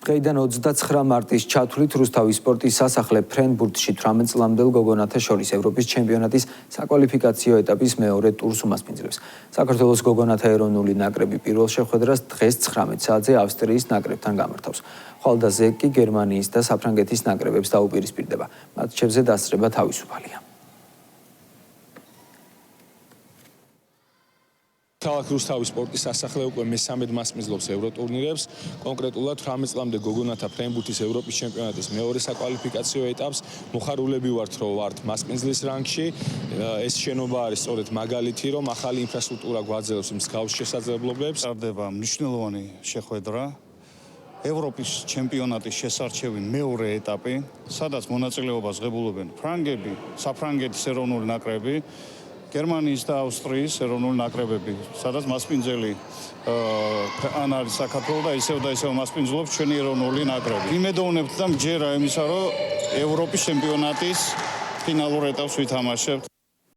დღეიდან 29 მარტის ჩათვლით რუსთავის სპორტის სასახლე ფრენბურთში 18 წლამდელ გოგონათა შორის ევროპის ჩემპიონატის საკვალიფიკაციო ეტაპის მეორე ტურს უმასპინძლებს. საქართველოს გოგონათა ეროვნული ნაკრები პირველ შეხვედრას დღეს 19 საათზე ავსტრიის ნაკრებთან გამართავს. ხვალდაზე კი გერმანიის და საფრანგეთის ნაკრებებს დაუპირისპირდება. მატჩებზე დასწრება თავისუფალია. ქალაქ რუსთავის სპორტის სასახლე უკვე მესამედ მასპინძლობს ევროტურნირებს, კონკრეტულად 18 წლამდე გოგონათა ფრენბურთის ევროპის ჩემპიონატის მეორე საკვალიფიკაციო ეტაპს. მოხარულები ვართ, რომ ვართ მასპინძლის რანგში. ეს შენობა არის სწორედ მაგალითი, რომ ახალი ინფრასტრუქტურა გვაძლევს მსგავს შესაძლებლობებს. ტარდება მნიშვნელოვანი შეხვედრა ევროპის ჩემპიონატის შესარჩევი მეორე ეტაპი, სადაც მონაწილეობას ღებულობენ ფრანგები, საფრანგეთის ეროვნული ნაკრები, გერმანიის და ავსტრიის ეროვნული ნაკრებები, სადაც მასპინძელი ან არის საქართველო და ისევ მასპინძლობს ჩვენი ეროვნული ნაკრები. იმედოვნებთ და მჯერა იმისა, რომ ევროპის ჩემპიონატის ფინალურ ეტაპს ვითამაშებთ.